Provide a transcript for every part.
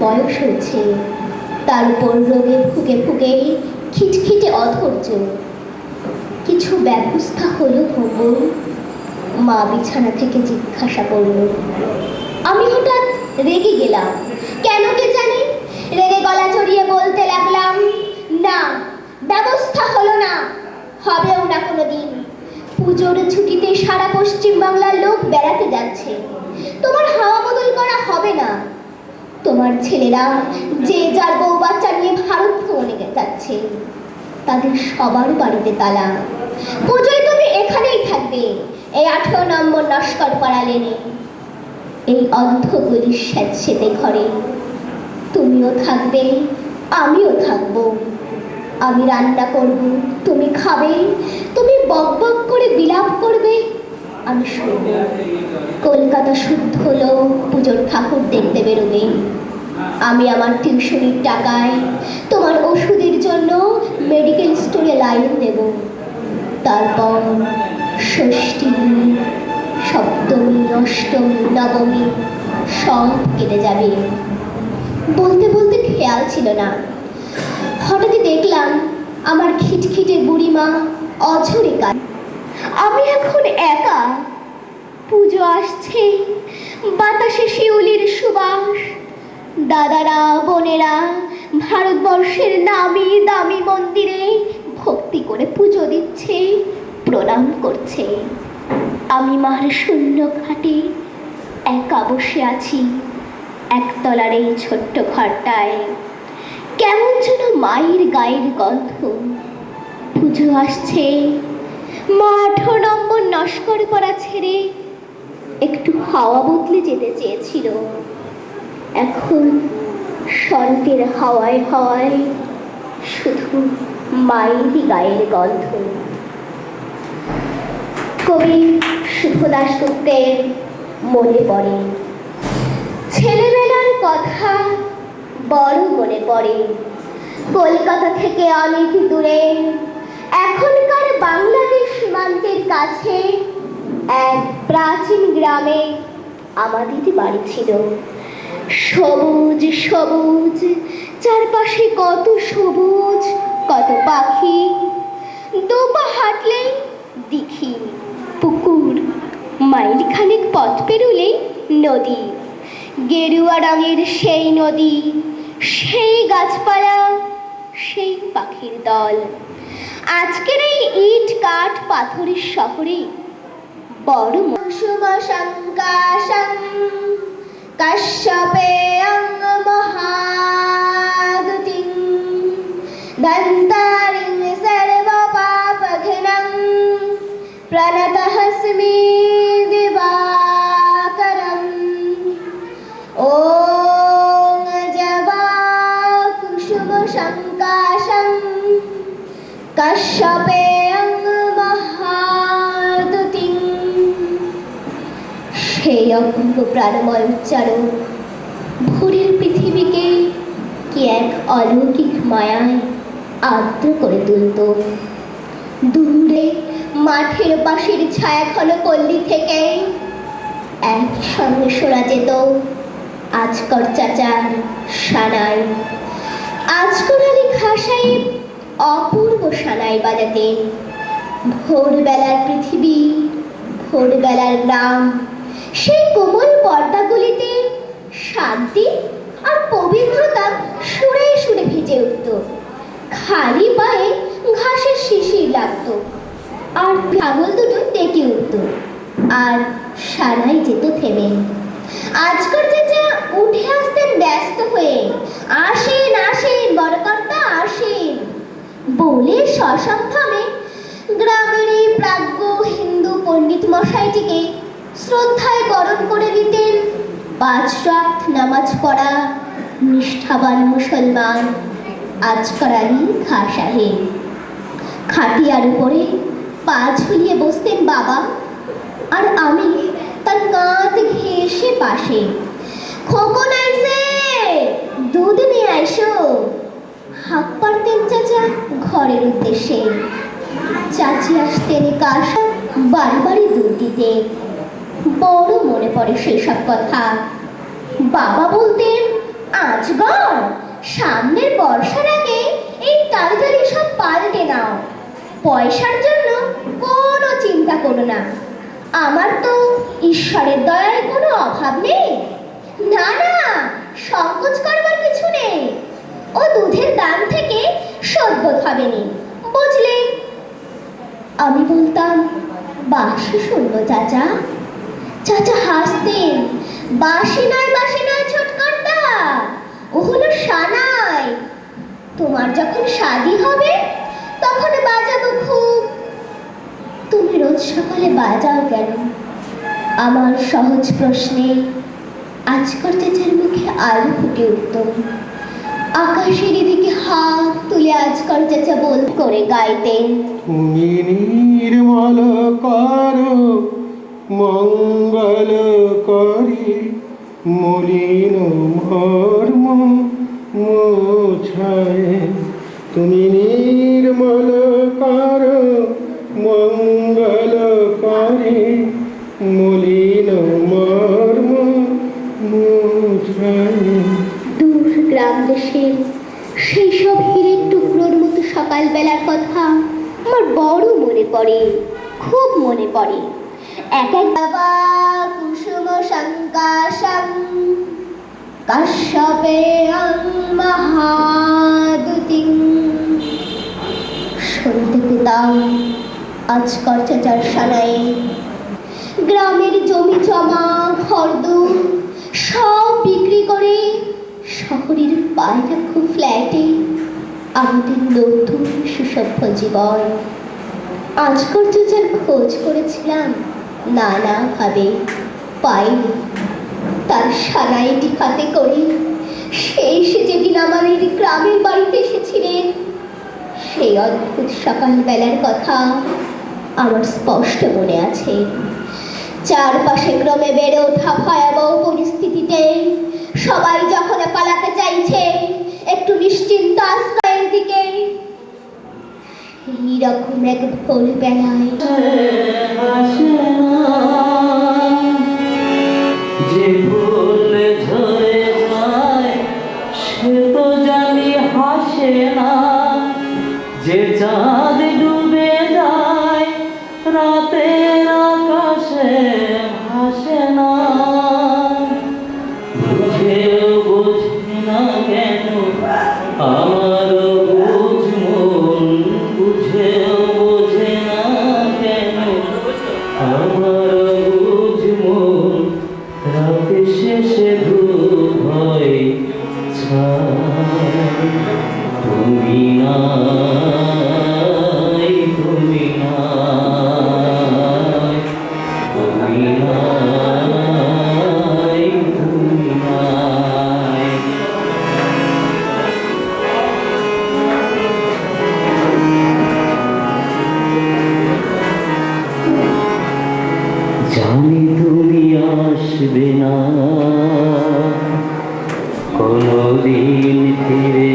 বয়স হয়েছে, তার উপর রোগে ভুগে ভুগে খিটখিটে অধৈর্য। কিছু ব্যবস্থা হলো তবু? মা বিছানা থেকে জিজ্ঞাসা করল। আমি হঠাৎ রেগে গেলাম, কেন কে জানি। রেগে গলা চড়িয়ে বলতে লাগলাম, না, ব্যবস্থা হলো না, হবেও না কোনোদিন। পুজোর ছুটিতে সারা পশ্চিম বাংলার লোক বেড়াতে যাচ্ছে, তোমার হাওয়া বদল করা হবে না। তোমার ছেলেরা যে যার বউ বাচ্চা নিয়ে ভারত ভ্রমণে যাচ্ছে, তাদের সবার বাড়িতে তালা। পুজোয় তুমি এখানেই থাকবে, এই 18 নম্বর নস্কর পাড়া লেনে, এই অন্ধগুলির স্যাঁতসেঁতে ঘরে। তুমিও থাকবে, আমিও থাকবো। আমি রান্না করব, তুমি খাবে, তুমি বক বক করে বিলাপ করবে, আমি শুনব। কলকাতা শুদ্ধ হলো পুজোর ঠাকুর দেখতে বেরোবে। আমি আমার টিউশনির টাকায় তোমার ওষুধের জন্য মেডিকেল স্টোরে লাইন দেব। তারপর ষষ্ঠী, সপ্তমী, অষ্টমী, নবমী সব কেটে যাবে। বলতে বলতে খেয়াল ছিল না, হঠাৎই দেখলাম আমার খিটখিটে বুড়িমা অঝরে কাঁদে। আমি এখন একা। পুজো আসছে, বাতাসে শিউলির সুবাস। দাদারা বোনেরা ভারতবর্ষের নামি দামি মন্দিরে ভক্তি করে পুজো দিচ্ছে, প্রণাম করছে। আমি মার শূন্য খাটে একা বসে আছি একতলার এই ছোট্ট ঘরটায়। কেমন যেন মায়ের গায়ের গন্ধ। পুজো আসছে, মা 18 নম্বর নস্কর পাড়া ছেড়ে একটু হাওয়া বদলে যেতে চেয়েছিল। এখন শরতের হাওয়ায় হাওয়ায় শুধু মায়েরই গায়ের গন্ধ। কবি শুভ দাশগুপ্তের মনে পড়ে, ছেলেবেলার কথা বড় মনে পড়ে। কলকাতা থেকে অনেক দূরে, এখনকার বাংলাদেশ সীমান্তের কাছে এক প্রাচীন গ্রামে আমাদের বাড়ি ছিল। সবুজ সবুজ, চারপাশে কত সবুজ, কত পাখি। দুপা হাঁটলেই দিঘি, পুকুর, মাইল খানেক পথ পেরুলেই নদী। গেরুয়া রঙের সেই নদী, সেই গাছপালা, সেই পাখির দল। আজকের এই ইট কাঠ পাথরের শহরে বড় শুভ শঙ্কাশং কাশ্যপেয়ং মহাদুতিং দন্তারিং সর্বপাপঘ্নং প্রণতহস্মি দিবাকরং। ওং জবা কুসুম শঙ্কাশং কাশ্যপেয়ং মহাদুতিং। সেই অপূর্ব প্রাণময় উচ্চারণ ভোরের পৃথিবীকে কি এক অলৌকিক মায়ায় আর্দ্র করে তুলত। দূরে মাঠের পাশের ছায়াঘন পল্লী থেকে একসঙ্গে শোনা যেত আজকর চাচার সানাই। আজকর আলী খাঁ সাহেব অপূর্ব সানাই বাজাতেন। ভোরবেলার পৃথিবী, ভোরবেলার গ্রাম, সেই কোমল পর্দাগুলিতে শান্তি আর পবিত্রতা সুরে সুরে ভিজে উঠত। খালি পায়ে ঘাসের শিশির লাগত, আর ছাগল দুটো ডেকে উঠত, আর সানাই যেত থেমে। আজকাল চাচা উঠে আসতেন ব্যস্ত হয়ে, আসেন আসেন বড়কর্তা আসেন বলে সসম্ভ্রমে গ্রামের এই প্রাজ্ঞ হিন্দু পণ্ডিত মশাইটিকে শ্রদ্ধায় বরণ করে দিতেন 5 ওয়াক্ত নামাজ পড়া নিষ্ঠাবান মুসলমান আজকর আলী খাঁ সাহেব। খাটিয়ার উপরে পা ঝুলিয়ে বসতেন বাবা, আর আমি তার কাঁধ ঘেঁষে পাশে। খোকন আইসে, দুধ নিয়ে আইসো, হাঁক পারতেন চাচা ঘরের উদ্দেশ্যে। চাচি আসতেন কাশা বারবারই দুধ দিতে। বড় মনে পড়ে সেই সব কথা। বাবা বলতেন, আজ পয়সার জন্য কোনো চিন্তা করো না, আমার তো ঈশ্বরের দয়ায় কোনো অভাব নেই। না না, সংকোচ করবার কিছু নেই, ও দুধের দাম থেকে সদ্বোধ হবে নি, বুঝলে? আমি বলতাম, বাসি শূন্য চাচা। চাচা হাসতেন, বাসি নয় ছোটকর্তা, ও হলো সানাই। তোমার যখন শাদি হবে তখন বাজাবো খুব। তুমি রোজ সকালে বাজাও কেন? আমার সহজ প্রশ্নে আজকার চাচার মুখে আলো ফুটে উঠত। আকাশের দিকে হাত তুলে আজকার চাচা বল করে গাইতেন, তুমি নির্মল করো মঙ্গল করি, মলিন মর্ম মোছায়। তুমি নির্মল করো মঙ্গল করি, মলিন মর্ম মোছায়। দূর গ্রাম দেশের সেই সব হীরের টুকরোর মতো সকালবেলার কথা আমার বড় মনে পড়ে, খুব মনে পড়ে। এক এক বাবা কুসুম শঙ্কাশং কাশ্যপে মহাদুতিং। শুনতে পেতাম আজকার চাচার সানাই। গ্রামের জমি জমা ঘরদোর সব বিক্রি করে শহরের বাইরে খুব ফ্ল্যাটে আমাদের নতুন সুসভ্য জীবন। আজকার চাচার খোঁজ করেছিলাম নানাভাবে, পাইনি। তার সানাইটি হাতে করে সেই সে যেদিন আমাদের গ্রামের বাড়িতে এসেছিলেন, সেই অদ্ভুত সকালবেলার কথা আমার স্পষ্ট মনে আছে। চারপাশে ক্রমে বেড়ে ওঠা ভয়াবহ পরিস্থিতিতে সবাই যখন পালাতে চাইছে একটু নিশ্চিন্ত আশ্রয়ের দিকে, সেই রকম এক ভোর বেলায় যে ফুল ঝরে যায় সে তো জানি হাসে না, যে চাঁদ ডুবে যায় রাতের আকাশে ভাসে না। বুঝেও বুঝি না কেন আমার বুঝ মন, বুঝেও বোঝে না কেন আমার বুঝ মন। রাতে শেষে ধূপ হয় ছাই, তুমি নাই, তুমি নাই, তুমি নাই, তুমি নাই। জানি তুমি আসবে না কোনদিন ফিরে,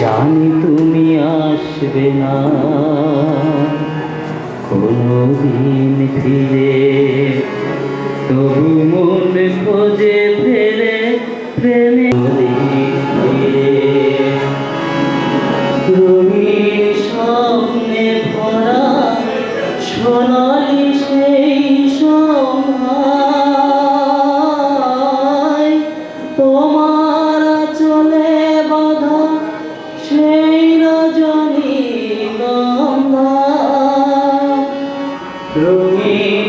জানি তুমি আসবে না কোনদিন ফিরে। তবু মন খোঁজে ফেরে প্রেমে ফিরে, রঙিন স্বপ্নে ভরা সোনালি সেই সময়। তোমার চলে বাঁধা সেই রজনী গন্ধা, রঙিন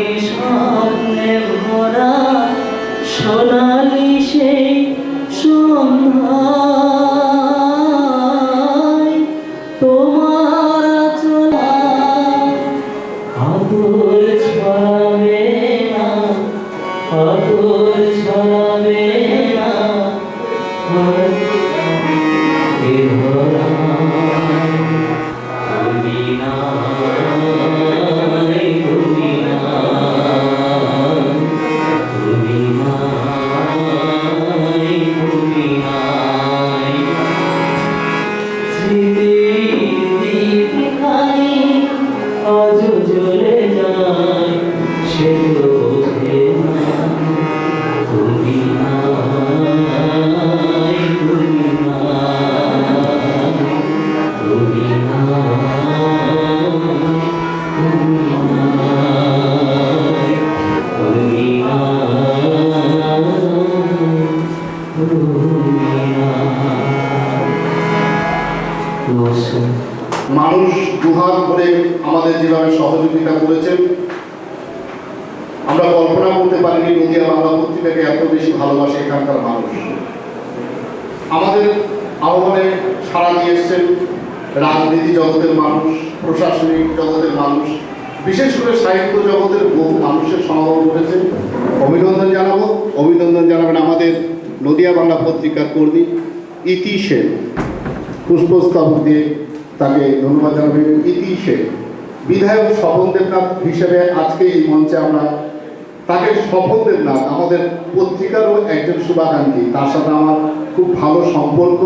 আমাদের যেভাবে সহযোগিতা করেছেন, আমরা কল্পনা করতে পারিনি নদিয়া বাংলা পত্রিকাকে এত বেশি ভালোবাসে এখানকার মানুষ। আমাদের আহ্বানে সাড়া দিয়ে এসছেন রাজনীতি জগতের মানুষ, প্রশাসনিক জগতের মানুষ, বিশেষ করে সাহিত্য জগতের বহু মানুষের সমাগম ঘটেছে। অভিনন্দন জানাবেন আমাদের নদিয়া বাংলা পত্রিকার কর্মী ইতি সেন। পুষ্পস্তবক দিয়ে তাকে ধন্যবাদ জানাবেন। ইতি সেন বিধায়ক স্বপন দেবনাথ হিসেবে আজকে এই মঞ্চে আমরা তাকে, স্বপন দেবনাথ আমাদের পত্রিকারও একজন শুভাকাঙ্ক্ষী, তার সাথে আমার খুব ভালো সম্পর্ক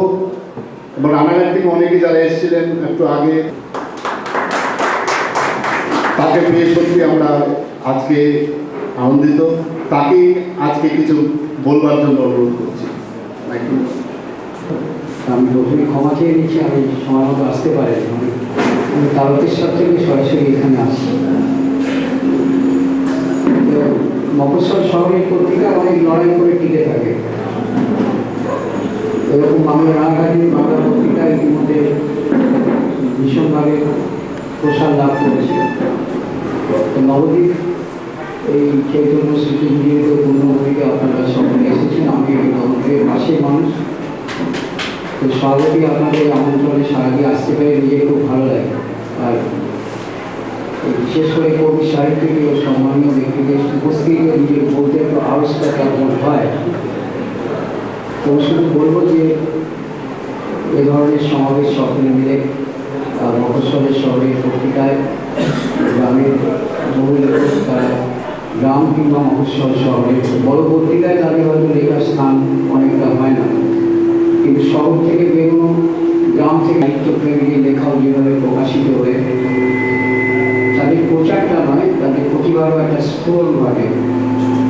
এবং রানাঘাট থেকে অনেকে যারা এসেছিলেন একটু আগে, তাকে পেয়ে সত্যি আমরা আজকে আনন্দিত। তাকে আজকে কিছু বলবার জন্য অনুরোধ করছি। আমি প্রথমে ক্ষমা চেয়ে নিচ্ছি, আমি সময় মতো আসতে পারি, আমি তারকেশ্বর থেকে সরাসরি এখানে আসছি। মফস্বল শহরের পত্রিকা অনেক লড়াই করে টিকে থাকে, এরকম বাংলা রানাঘাটের বাংলা পত্রিকা ইতিমধ্যে ভীষণভাবে প্রসার লাভ করেছে। নবদ্বীপ এই চৈতন্য স্মৃতি নিয়োজিত পূর্ণভূমিকে আপনারা সকলে এসেছেন, আমি নবদ্বীপের পাশের মানুষ, তো স্বাগতই আপনাদের আমন্ত্রণে সারা দিয়ে আসতে পেরে নিজে খুব ভালো লাগে। আর বিশেষ করে কবি সাহিত্যিক ও সম্মানীয় ব্যক্তিদের উপস্থিত নিজের বলতে একটু আওয়াজটা কেমন হয়। তো শুধু বলবো যে এ ধরনের সমাবেশ সকলে মিলে মফস্বলের শহরের পত্রিকায় গ্রামের বহু লেখক তারা গ্রাম কিংবা মফস্বল শহরের বড় পত্রিকায় তাদের হয়তো লেখার স্থান অনেকটা হয় না, কিন্তু শহর থেকে বেরোনো, গ্রাম থেকে সাহিত্যপ্রেমী লেখাও যেভাবে প্রকাশিত হয়ে তাদের প্রচারটা নয়, তাদের প্রতিভারও একটা স্ফোরণ ঘটে।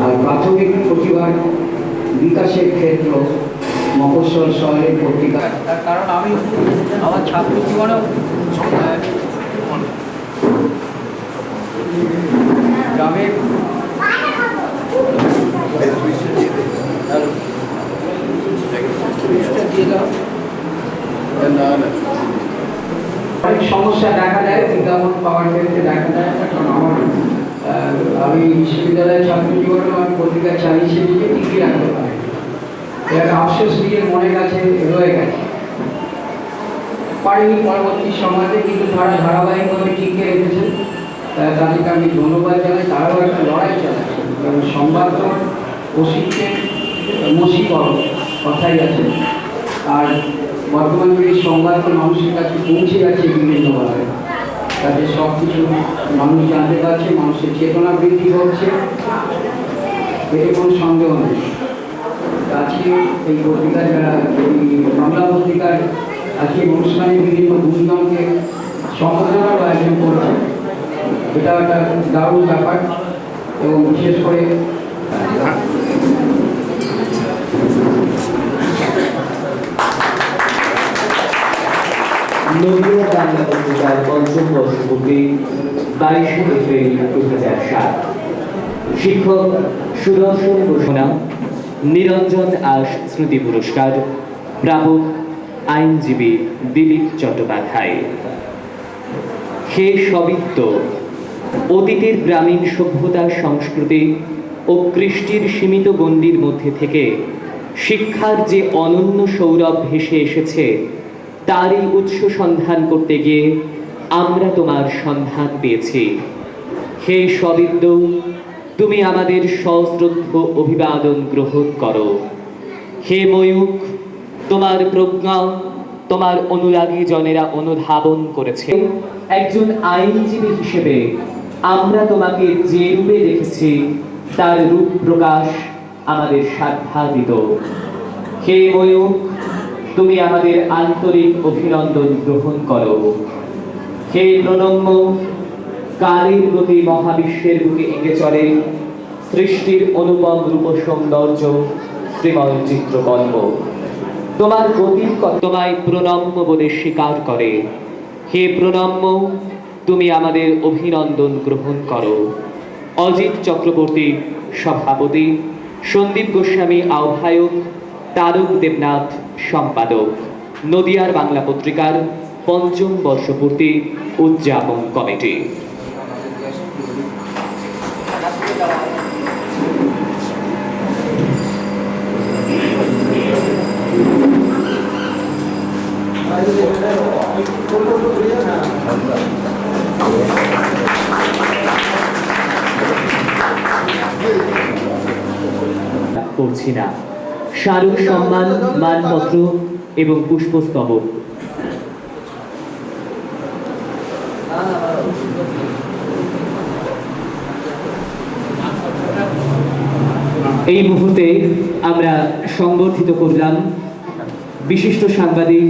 আর প্রাথমিক প্রতিভার বিকাশের ক্ষেত্র মফস্বল শহরের পত্রিকা। তার কারণ আমি আমার ছাত্র জীবনেও গ্রামের অনেক সমস্যা দেখা দেয়, বিজ্ঞাপন পাওয়ার ক্ষেত্রে দেখা দেয়। কারণ আমি বিশ্ববিদ্যালয়ের ছাত্র জীবনে আমি পত্রিকা চালিয়েছি যে টিকিয়ে রাখতে পারি, একটা আফসোস নিজের মনের কাছে রয়ে গেছে, পারিনি পরবর্তী সমাজে, কিন্তু তারা ধারাবাহিকভাবে টিকিয়ে রেখেছেন, তাদেরকে আমি ধন্যবাদ জানাই। তারাও একটা লড়াই চালাচ্ছে, কারণ সংবাদ তো অসিতকে মসিকর কথাই আছে। আর বর্তমানে এই সংবাদ মানুষের কাছে পৌঁছে যাচ্ছে বিভিন্নভাবে, তাদের সব কিছু মানুষ জানতে পারছে, মানুষের চেতনা বৃদ্ধি হচ্ছে, এতে কোনো সন্দেহ নেই। আজকে এই পত্রিকা যারা বাংলা পত্রিকার আজকে অনুষ্ঠানে বিভিন্ন গুণজনকে সম্বোধনার আয়োজন করছে, এটা একটা দারুণ ব্যাপার। এবং বিশেষ করে নদিয়া বাংলা পত্রিকার পঞ্চম বর্ষপূর্তি 22 এপ্রিল 2007। শিক্ষক সুদর্শন ঘোষণা, নিরঞ্জন আশ স্মৃতি পুরস্কার, প্রাপক আইনজীবী দিলীপ চট্টোপাধ্যায়। হে সবিত্ত, অতীতের গ্রামীণ সভ্যতা, সংস্কৃতি ও কৃষ্টির সীমিত গণ্ডির মধ্যে থেকে শিক্ষার যে অনন্য সৌরভ ভেসে এসেছে, তারই উৎস সন্ধান করতে গিয়ে আমরা তোমার সন্ধান পেয়েছি। হে সবিত্ত, তুমি আমাদের সশ্রদ্ধ অভিবাদন গ্রহণ করো। হে ময়ূখ, তোমার প্রজ্ঞা তোমার অনুরাগী জনেরা অনুধাবন করেছে। একজন আইনজীবী হিসেবে আমরা তোমাকে যে রূপে দেখেছি, তার রূপ প্রকাশ আমাদের সাধ্যাতীত। হে ময়ূখ, তুমি আমাদের আন্তরিক অভিনন্দন গ্রহণ করো। হে প্রণম্য, কালের গতি মহাবিশ্বের বুকে এঁকে চলে সৃষ্টির অনুপম রূপ সৌন্দর্য, শ্রীময় চিত্রকর্ম। তোমার গতির তোমায় প্রণম্য বলে স্বীকার করে। হে প্রণম্য, তুমি আমাদের অভিনন্দন গ্রহণ করো। অজিত চক্রবর্তী সভাপতি, সন্দীপ গোস্বামী আহ্বায়ক, তারক দেবনাথ সম্পাদক, নদিয়ার বাংলা পত্রিকার পঞ্চম বর্ষপূর্তি উদযাপন কমিটি। করছি না স্মারক সম্মান, মানপত্র এবং পুষ্পস্তবক। এই মুহূর্তে আমরা সংবর্ধিত করলাম বিশিষ্ট সাংবাদিক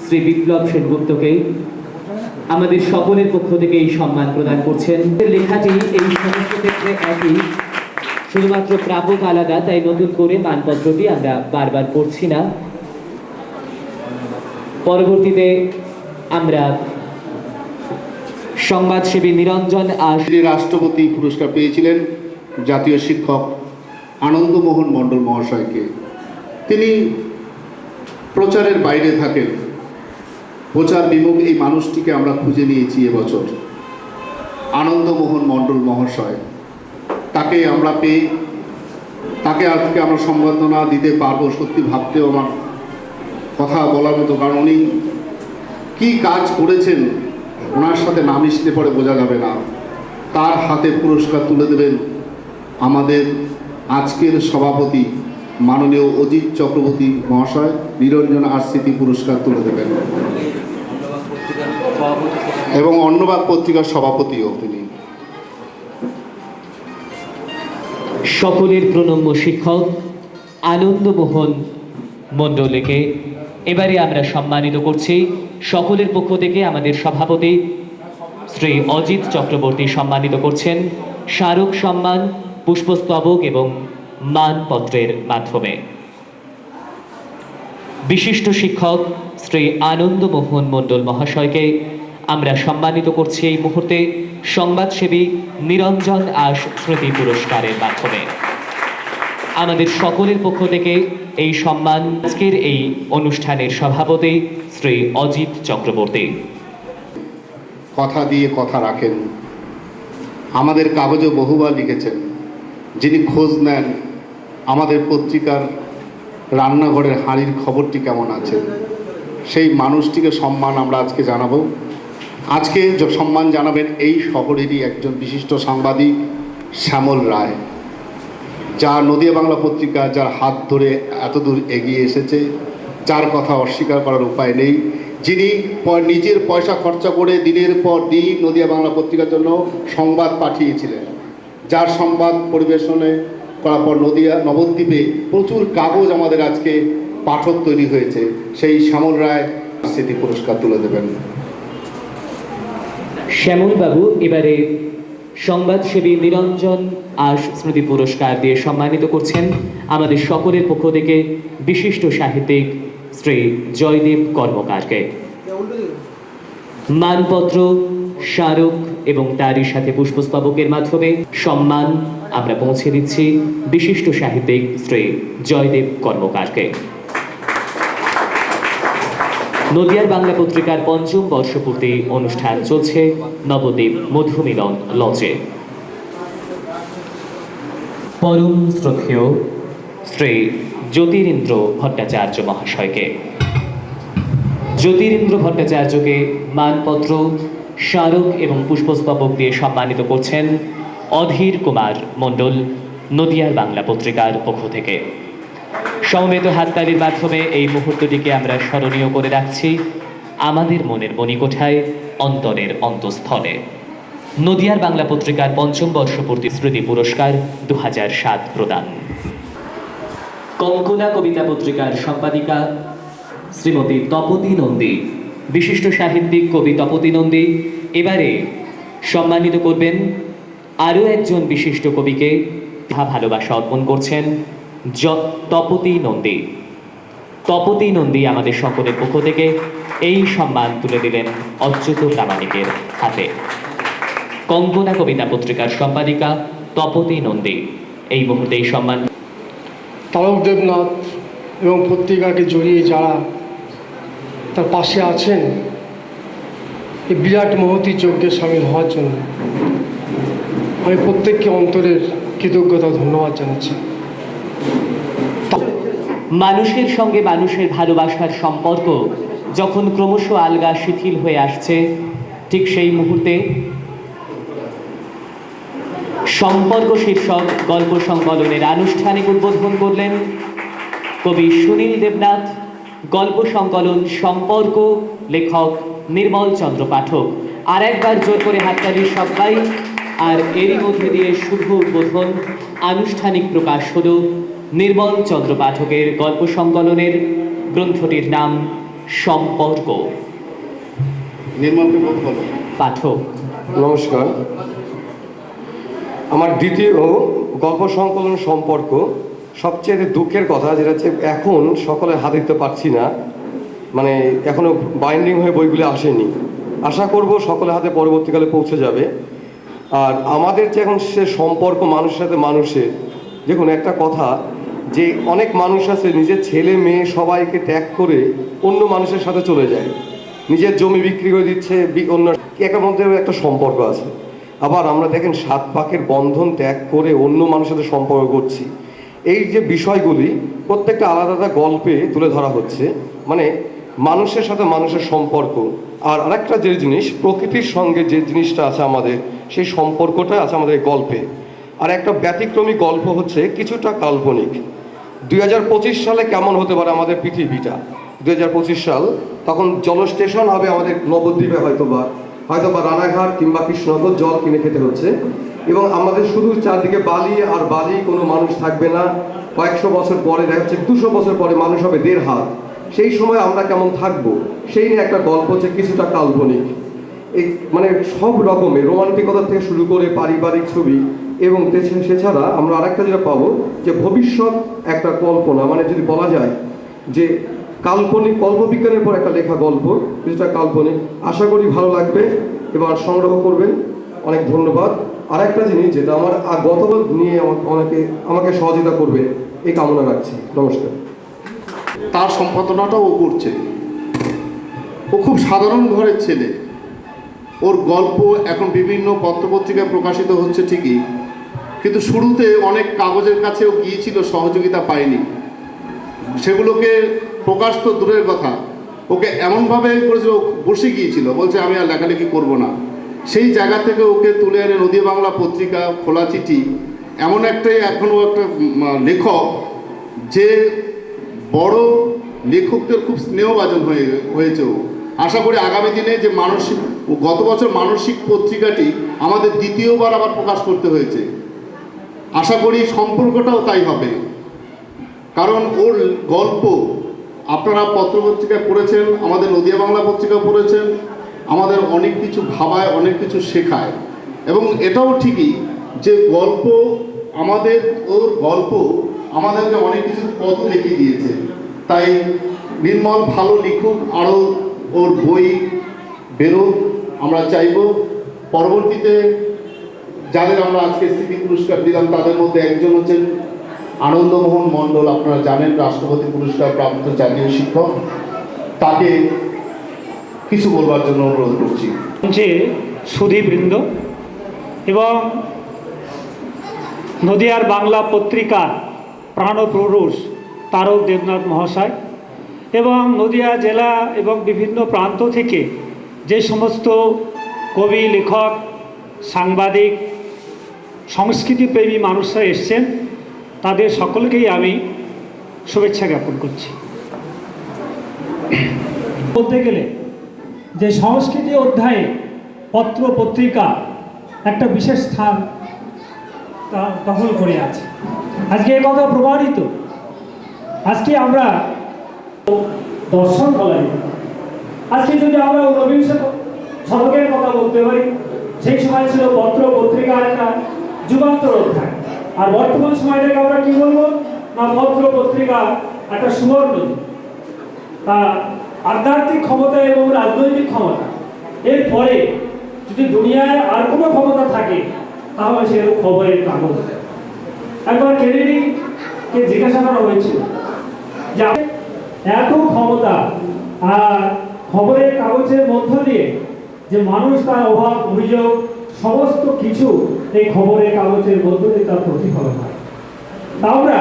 শ্রী বিপ্লব সেনগুপ্তকে। আমাদের সকলের পক্ষ থেকে এই সম্মান প্রদান করছেন। লেখাটি এই সমস্ত ক্ষেত্রে একই, শুধুমাত্র প্রাপক আলাদা, তাই নতুন করে মানপত্রটি আমরা বারবার পড়ছি না। পরবর্তীতে আমরা সংবাদসেবী নিরঞ্জন আর তিনি রাষ্ট্রপতি পুরস্কার পেয়েছিলেন জাতীয় শিক্ষক আনন্দমোহন মণ্ডল মহাশয়কে। তিনি প্রচারের বাইরে থাকেন, প্রচার বিমুখ এই মানুষটিকে আমরা খুঁজে নিয়েছি এবছর। আনন্দমোহন মণ্ডল মহাশয়, তাকে আমরা পেয়ে তাকে আজকে আমরা সম্বর্ধনা দিতে পারবো, সত্যি ভাবতেও আমার কথা বলার মতো, কারণ উনি কী কাজ করেছেন ওনার সাথে না মিশলে পরে বোঝা যাবে না। তার হাতে পুরস্কার তুলে দেবেন আমাদের আজকের সভাপতি মাননীয় অজিত চক্রবর্তী মহাশয়। নিরঞ্জন আর স্মৃতি পুরস্কার তুলে দেবেন এবং অন্নবাগ পত্রিকার সভাপতিও তিনি। সকলের প্রণম্য শিক্ষক আনন্দমোহন মণ্ডলকে এবারে আমরা সম্মানিত করছি। সকলের পক্ষ থেকে আমাদের সভাপতি শ্রী অজিত চক্রবর্তী সম্মানিত করছেন স্মারক সম্মান, পুষ্পস্তবক এবং মানপত্রের মাধ্যমে। বিশিষ্ট শিক্ষক শ্রী আনন্দমোহন মণ্ডল মহাশয়কে আমরা সম্মানিত করছি এই মুহূর্তে সংবাদসেবী নিরঞ্জন আশ স্মৃতি পুরস্কারের মাধ্যমে। আমাদের সকলের পক্ষ থেকে এই সম্মান আজকের এই অনুষ্ঠানের সভাপতি শ্রী অজিত চক্রবর্তী। কথা দিয়ে কথা রাখেন, আমাদের কাগজে বহুবার লিখেছেন। যিনি খোঁজ নেন আমাদের পত্রিকার রান্নাঘরের হাঁড়ির খবরটি কেমন আছে, সেই মানুষটিকে সম্মান আমরা আজকে জানাবো। আজকে সম্মান জানাবেন এই শহরেরই একজন বিশিষ্ট সাংবাদিক শ্যামল রায়, যা নদিয়া বাংলা পত্রিকা যার হাত ধরে এতদূর এগিয়ে এসেছে, যার কথা অস্বীকার করার উপায় নেই। যিনি নিজের পয়সা খরচা করে দিনের পর দিন নদিয়া বাংলা পত্রিকার জন্য সংবাদ পাঠিয়েছিলেন, যার সংবাদ পরিবেশনে করার পর নদিয়া নবদ্বীপে প্রচুর কাগজ আমাদের আজকে পাঠক তৈরি হয়েছে। সেই শ্যামল রায় স্মৃতি পুরস্কার তুলে দেবেন। শ্যামলবাবু এবারে সংবাদসেবী নিরঞ্জন আশ স্মৃতি পুরস্কার দিয়ে সম্মানিত করছেন আমাদের সকলের পক্ষ থেকে বিশিষ্ট সাহিত্যিক শ্রী জয়দেব কর্মকারকে। মানপত্র, স্মারক এবং তারই সাথে পুষ্পস্তবকের মাধ্যমে সম্মান আমরা পৌঁছে দিচ্ছি বিশিষ্ট সাহিত্যিক শ্রী জয়দেব কর্মকারকে। নদিয়ার বাংলা পত্রিকার পঞ্চম বর্ষপূর্তি অনুষ্ঠান চলছে নবদ্বীপ মধুমিলন লজে। পরম শ্রদ্ধেয় শ্রী জ্যোতিরিন্দ্র ভট্টাচার্য মহাশয়কে। জ্যোতিরিন্দ্র ভট্টাচার্যকে মানপত্র, স্মারক এবং পুষ্পস্তবক দিয়ে সম্মানিত করছেন অধীর কুমার মণ্ডল, নদিয়ার বাংলা পত্রিকার পক্ষ থেকে। সমবেত হাততালির মাধ্যমে এই মুহূর্তটিকে আমরা স্মরণীয় করে রাখছি আমাদের মনের মণিকোঠায়, অন্তরের অন্তঃস্থলে। নদিয়ার বাংলা পত্রিকার পঞ্চম বর্ষপূর্তি স্মৃতি পুরস্কার 2007 প্রদান। কঙ্কনা কবিতা পত্রিকার সম্পাদিকা শ্রীমতী তপতী নন্দী, বিশিষ্ট সাহিত্যিক কবি তপতী নন্দী এবারে সম্মানিত করবেন আরও একজন বিশিষ্ট কবিকে। ভালোবাসা অর্পণ করছেন তপতী নন্দী। তপতী নন্দী আমাদের সকলের পক্ষ থেকে এই সম্মান তুলে দিলেন অচ্যুত প্রামাণিকের হাতে। কঙ্কনা কবিতা পত্রিকার সম্পাদিকা তপতী নন্দী এই মুহূর্তে এই সম্মান। তারক দেবনাথ এবং পত্রিকাকে জড়িয়ে যারা তার পাশে আছেন এই বিরাট মহতী যজ্ঞে সামিল হওয়ার জন্য আমি প্রত্যেককে অন্তরের কৃতজ্ঞতা ধন্যবাদ জানাচ্ছি। মানুষের সঙ্গে মানুষের ভালোবাসার সম্পর্ক যখন ক্রমশ আলগা শিথিল হয়ে আসছে, ঠিক সেই মুহূর্তে সম্পর্ক শীর্ষক গল্প সংকলনের আনুষ্ঠানিক উদ্বোধন করলেন কবি সুনীল দেবনাথ। গল্প সংকলন সম্পর্ক, লেখক নির্মল চন্দ্র পাঠক। আর একবার জোর করে হাততালি সবাই। আর এরই মধ্যে দিয়ে শুভ উদ্বোধন, আনুষ্ঠানিক প্রকাশ হলো নির্মল চন্দ্র পাঠকের গল্প সংকলনের গ্রন্থটির নাম সম্পর্ক। নির্মলকে বলতে বলো। পাঠক। নমস্কার। আমার দ্বিতীয় গল্প সংকলন সম্পর্ক। সবচেয়ে দুঃখের কথা যেটা হচ্ছে এখন সকলের হাতে দিতে পারছি না, মানে এখনো বাইন্ডিং হয়ে বইগুলো আসেনি। আশা করব সকলের হাতে পরবর্তীকালে পৌঁছে যাবে। আর আমাদের যে এখন সে সম্পর্ক মানুষের সাথে মানুষের, দেখুন একটা কথা যে অনেক মানুষ আছে নিজের ছেলে মেয়ে সবাইকে ত্যাগ করে অন্য মানুষের সাথে চলে যায়, নিজের জমি বিক্রি করে দিচ্ছে, অন্য একের মধ্যে একটা সম্পর্ক আছে। আবার আমরা দেখেন 7 পাকের বন্ধন ত্যাগ করে অন্য মানুষের সাথে সম্পর্ক করছি। এই যে বিষয়গুলি প্রত্যেকটা আলাদা আলাদা গল্পে তুলে ধরা হচ্ছে, মানে মানুষের সাথে মানুষের সম্পর্ক। আর আরেকটা যে জিনিস, প্রকৃতির সঙ্গে যে জিনিসটা আছে আমাদের, সেই সম্পর্কটা আছে আমাদের এই গল্পে। আর একটা ব্যতিক্রমী গল্প হচ্ছে কিছুটা কাল্পনিক। 2025 সালে কেমন হতে পারে আমাদের পৃথিবীটা? 2025 সাল, তখন জল স্টেশন হবে আমাদের নবদ্বীপে, হয়তোবা রানাঘাট কিংবা কৃষ্ণনগর জল কিনে খেতে হচ্ছে, এবং আমাদের শুধু চারদিকে বালি আর বালি, কোনো মানুষ থাকবে না। কয়েকশো বছর পরে দেখা যাচ্ছে 200 বছর পরে মানুষ হবে 1.5 হাত। সেই সময় আমরা কেমন থাকবো সেই নিয়ে একটা গল্প হচ্ছে কিছুটা কাল্পনিক। এই মানে সব রকমের রোমান্টিকতা থেকে শুরু করে পারিবারিক ছবি, এবং সেছাড়া আমরা আরেকটা যেটা পাবো যে ভবিষ্যৎ একটা কল্পনা, মানে যদি বলা যায় যে কাল্পনিক, কল্পবিজ্ঞানের পর একটা লেখা গল্প, কিছুটা কাল্পনিক। আশা করি ভালো লাগবে, এবার সংগ্রহ করবেন। অনেক ধন্যবাদ। আরেকটা জিনিস যেটা আমার গতবার নিয়ে আমাকে সহযোগিতা করবে এই কামনা রাখছি। নমস্কার। তার সম্পাদনাটাও ও করছে। ও খুব সাধারণ ঘরের ছেলে। ওর গল্প এখন বিভিন্ন পত্রপত্রিকায় প্রকাশিত হচ্ছে ঠিকই, কিন্তু শুরুতে অনেক কাগজের কাছেও গিয়েছিল, সহযোগিতা পায়নি। সেগুলোকে প্রকাশ তো দূরের কথা, ওকে এমনভাবে করেছিল, বসে গিয়েছিল, বলছে আমি আর লেখালেখি করব না। সেই জায়গা থেকে ওকে তুলে এনে নদীয়া বাংলা পত্রিকা, খোলা চিঠি, এমন একটাই এখনও একটা লেখক যে বড় লেখকদের খুব স্নেহভাজন হয়েছে ও। আশা করি আগামী দিনে যে মানসিক, গত বছর মানসিক পত্রিকাটি আমাদের দ্বিতীয়বার আবার প্রকাশ করতে হয়েছে। আশা করি সম্পর্কটাও তাই হবে, কারণ ওর গল্প আপনারা পত্রপত্রিকায় পড়েছেন, আমাদের নদীয়া বাংলা পত্রিকা পড়েছেন, আমাদের অনেক কিছু ভাবায়, অনেক কিছু শেখায়। এবং এটাও ঠিকই যে গল্প আমাদের, ওর গল্প আমাদেরকে অনেক কিছু পথ দেখিয়ে দিয়েছে। তাই নির্মল ভালো লিখুক, আরও ওর বই বেরোক আমরা চাইব। পরবর্তীতে যাদের আমরা আজকে স্মৃতি পুরস্কার দিলাম তাদের মধ্যে একজন হচ্ছেন আনন্দমোহন মণ্ডল, আপনারা জানেন রাষ্ট্রপতি পুরস্কার প্রাপ্ত জাতীয় শিক্ষক। তাকে কিছু বলবার জন্য অনুরোধ করছি। যে সুধীবৃন্দ এবং নদিয়ার বাংলা পত্রিকার প্রাণপুরুষ তারক দেবনাথ মহাশয় এবং নদিয়া জেলা এবং বিভিন্ন প্রান্ত থেকে যে সমস্ত কবি, লেখক, সাংবাদিক, সংস্কৃতিপ্রেমী মানুষরা এসছেন, তাদের সকলকেই আমি শুভেচ্ছা জ্ঞাপন করছি। বলতে গেলে যে সংস্কৃতি অধ্যায়ে পত্র পত্রিকা একটা বিশেষ স্থান দখল করে আছে। আজকে এ কথা প্রমাণিত। আজকে আমরা দর্শন বলা যেতে পারে। আজকে যদি আমরা ঊনবিংশ শতকের কথা বলতে পারি, সেই সময় ছিল পত্র পত্রিকার একটা যুগান্তর অধ্যায়। আর বর্তমান সময়টাকে আমরা কি বলবো না, পত্র পত্রিকা একটা সুবর্ণ যুগ। তা আধ্যাত্মিক ক্ষমতা এবং রাজনৈতিক ক্ষমতা, এরপরে যদি দুনিয়ায় আর কোনো ক্ষমতা থাকে তাহলে সেরকম খবরের কাগজ। একবার কেনেডিকে জিজ্ঞাসা করা হয়েছিল যে এত ক্ষমতা আর খবরের কাগজের মধ্য দিয়ে যে মানুষ তার অভাব অভিযোগ সমস্ত কিছু এই খবরের কাগজের মধ্যে দিয়ে তার প্রতিফলন হয়। তা আমরা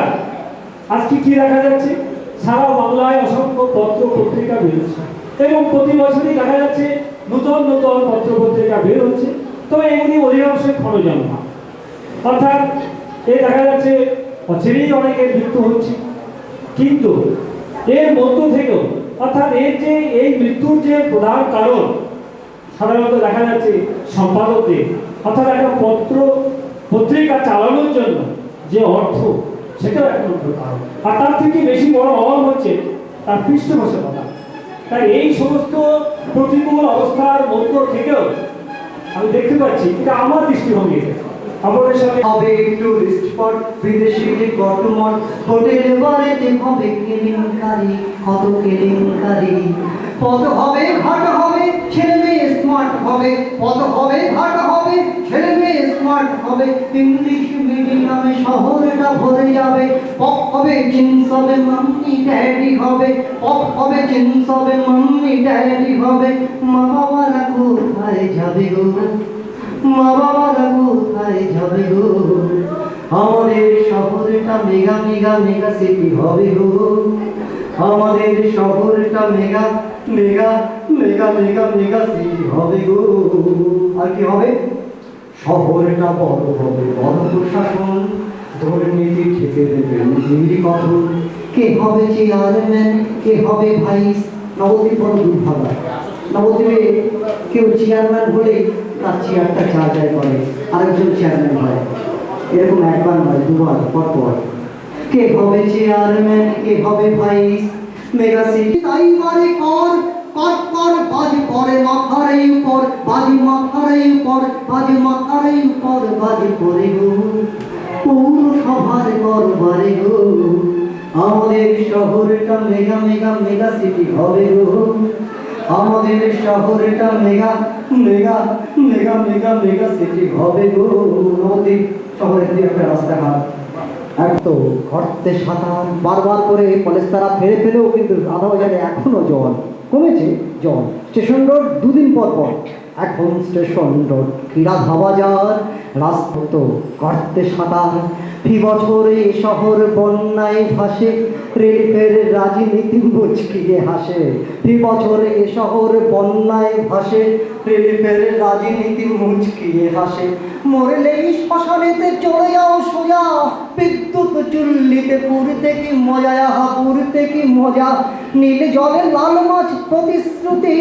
আজকে কি দেখা যাচ্ছে, সারা বাংলায় অসংখ্য পত্র পত্রিকা বেরোচ্ছে এবং প্রতি বছরই দেখা যাচ্ছে নতুন নতুন পত্র পত্রিকা বের হচ্ছে। তবে এগুলি অধিকাংশই ক্ষণজন্মা, অর্থাৎ এ দেখা যাচ্ছে অচিরেই অনেকের মৃত্যু হচ্ছে। কিন্তু এর মধ্য থেকেও অর্থাৎ এর যে এই মৃত্যুর যে প্রধান কারণ সাধারণত দেখা যাচ্ছে সম্পাদকদের, অর্থাৎ একটা পত্র পত্রিকা চালানোর জন্য যে অর্থ, সেটাও একমাত্র কারণ। আর তার থেকে বেশি বড় অভাব হচ্ছে তার পৃষ্ঠপোষকতা। তাই এই সমস্ত প্রতিকূল অবস্থার মধ্য থেকেও আমি দেখতে পাচ্ছি, এটা আমার দৃষ্টিভঙ্গিতে আপনাদের সাথে হবে টুরিস্ট স্পট, বিদেশি কটমট, হোটেল বাড়িতে হবে কেলেঙ্কারি, কত কেলেঙ্কারি। পদ হবে ঘাট হবে, ছেলে মেয়ে স্মার্ট হবে, পদ হবে ঘাট হবে, ছেলে মেয়ে স্মার্ট হবে। ইংলিশ মিডিয়ামে শহরটা ভরে যাবে, পপ হবে জিন্স হবে, মাম্মি ড্যাডি হবে, পপ হবে জিন্স হবে, মাম্মি ড্যাডি হবে। মা বাবারা কোথায় যাবে গো, মা বাবারা কোথায় যাবে গো? আমাদের শহরটা মেগা মেগা মেগা সিটি হবে গো, আমাদের শহরটা mega mega mega mega mega city হবে গো। আর কি হবে? শহরটা বড় হবে, বড় প্রশাসন, দুর্নীতি ঠেকে দেবে নির্বাচন। কে হবে চেয়ারম্যান, কে হবে ভাইস? নবদ্বীপ বড় দুর্ভাগা, নবদ্বীপে কেউ চেয়ারম্যান হলে তার চেয়ারটা যা যায় করে, আরেকজন চেয়ারম্যান হয়। এরকম একবার নয়, দুবার পর পর। কে হবে চেয়ারম্যান, কে হবে ভাইস? মেগা সিটি তাই মারে কর, কর কর বাজ পড়ে মাথার উপর, বাজি মাথার উপর, বাজি মাথার উপর, বাজি পড়ে গো পৌরসভার কর বাড়ে গো। আমাদের শহরটা মেগা মেগা মেগা সিটি হবে গো, আমাদের শহরটা mega mega mega mega mega city হবে গো। নদীর শহরের দিকে একটা রাস্তাঘাট একদম ঘরতে সাঁতার বারবার করে পলেস্তারা ফেরে ফেলেও কিন্তু আধা বাজারে এখনো জল কমেছে। জল স্টেশন রোড দুদিন পর পর, এখন স্টেশন রোড ক্রীড়া ধাবাজার রাস্তা তো ঘরতে সাঁতার। ফি বছরে শহর বন্যায় ভাসে, রিলিফের রাজনীতি মুচকিয়ে হাসে। ফি বছরে শহর বন্যায় ভাসে, রিলিফের রাজনীতি মুচকিয়ে হাসে। মরলেই শ্মশানেতে চলে যাও সোজা, বিদ্যুৎ চুল্লিতে পুরতে কি মজা, পুরতে কি মজা। নীল জলে লাল মাছ প্রতিশ্রুতি,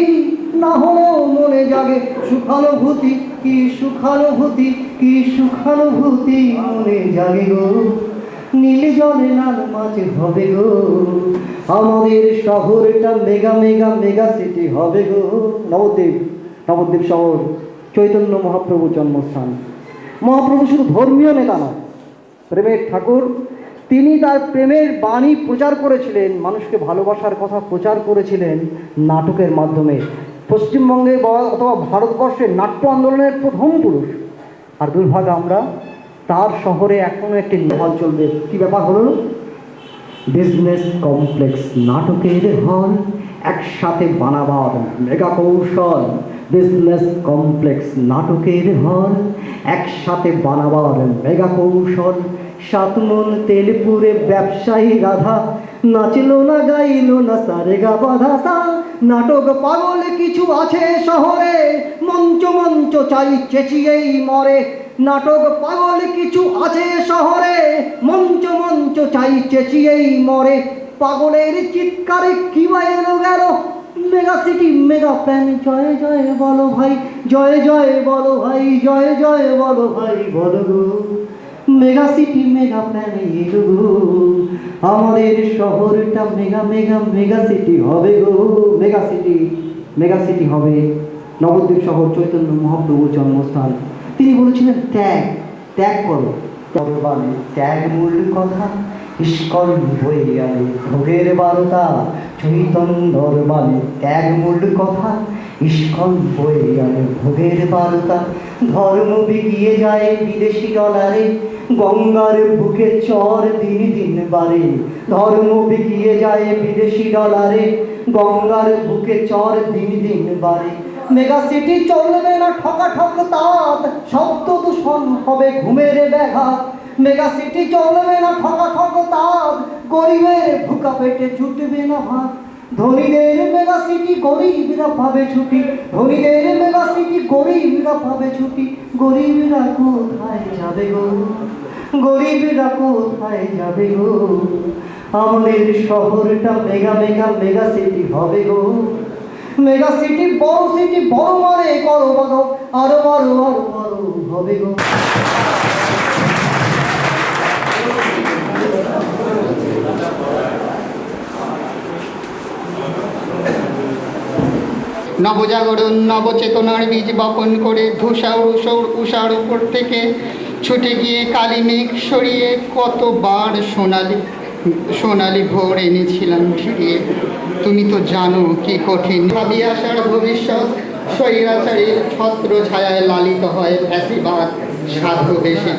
না হলেও মনে জাগে সুখানুভূতি, কি সুখানুভূতি, কি সুখানুভূতি মনে জাগে গো। নীল জলে লাল মাছ হবে গো, আমাদের শহরটা মেগা মেগা মেগা সিটি হবে গো। নবদ্বীপ, নবদ্বীপ শহর চৈতন্য মহাপ্রভুর জন্মস্থান। মহাপ্রভু শুধু ধর্মীয় নেতা নয়, প্রেমের ঠাকুর। তিনি তার প্রেমের বাণী প্রচার করেছিলেন, মানুষকে ভালোবাসার কথা প্রচার করেছিলেন নাটকের মাধ্যমে। পশ্চিমবঙ্গে অথবা ভারতবর্ষের নাট্য আন্দোলনের প্রথম পুরুষ। আর দুর্ভাগ্য আমরা, তার শহরে এখনো একটি হল চলবে। কি ব্যাপার হলো? বিজনেস কমপ্লেক্স নাটকের হল একসাথে বানাবার মেগা কৌশল। বিজনেস কমপ্লেক্স নাটকের হল একসাথে বানাবার মেগা কৌশল। সাতমন তেলপুরে ব্যবসায়ী রাধা, নাচলো না গাইলো না সারেগা বাধা সা। নাটক পাগল কিছু আছে শহরে, মঞ্চ মঞ্চ চাই চেঁচিয়েই মরে। নাটক পাগল কিছু আছে শহরে, মঞ্চ মঞ্চ চাই চেঁচিয়েই মরে। পাগলের চিৎকারে কি বা এলো গেল, মেগা সিটি মেগা প্ল্যান। জয় জয় বলো ভাই, জয় জয় বলো ভাই, জয় জয় বলো ভাই, বলো গো। মেগা সিটি মেগা প্ল্যান এলো গো, আমাদের শহরটা মেগা মেগা মেগা সিটি হবে গো। মেগা সিটি মেগা সিটি হবে। নবদ্বীপ শহর চৈতন্য মহাপ্রভুর জন্মস্থান। তিনি বলেছিলেন ত্যাগ, ত্যাগ করো। দরবারে ত্যাগ মূল কথা, ইস্কন বই আনে ভোগের বারতা। চৈতন্য দরবারে ত্যাগ মূল কথা, ইস্কন বই আনে ভোগের বারতা। ধর্ম বিকিয়ে যায় বিদেশি ডলারে, গঙ্গার বুকে চর দিন দিন বাড়ে। ধর্ম বিকিয়ে যায় বিদেশি ডলারে, গঙ্গার বুকে চর দিন দিন বাড়ে। মেগা সিটি চলবে না ঠকাঠক তাঁত, শব্দ দূষণ হবে ঘুমের ব্যাঘাত। মেগা সিটি চলবে না ঠকাঠক তাঁত, গরিবের ভুকা পেটে ছুটবে না হাত। ধনীদের মেগা সিটি গরিবরা পাবে ছুটি, ধনীদের মেগা সিটি গরিবরা পাবে ছুটি। গরিবরা কোথায় যাবে গো, গরিবরা কোথায় যাবে গো? আমাদের শহরটা মেগা মেগা মেগা সিটি হবে গো। মেগা সিটি বড় সিটি বড় মানে করো বড়, আরো বড় আরো বড় হবে গো। নবজাগরণ নবচেতনার বীজ বপন করে উষার উপর থেকে ছুটে গিয়ে কালী মেঘ সরিয়ে কতবার সোনালি ভোর এনেছিলাম ফিরিয়ে। তুমি তো জানো কি কঠিন ভাবি আসার ভবিষ্যৎ, স্বৈরাচারীর ছত্র ছায়ায় লালিত হয় ফ্যাসিবাদ সাধ্য বেশি।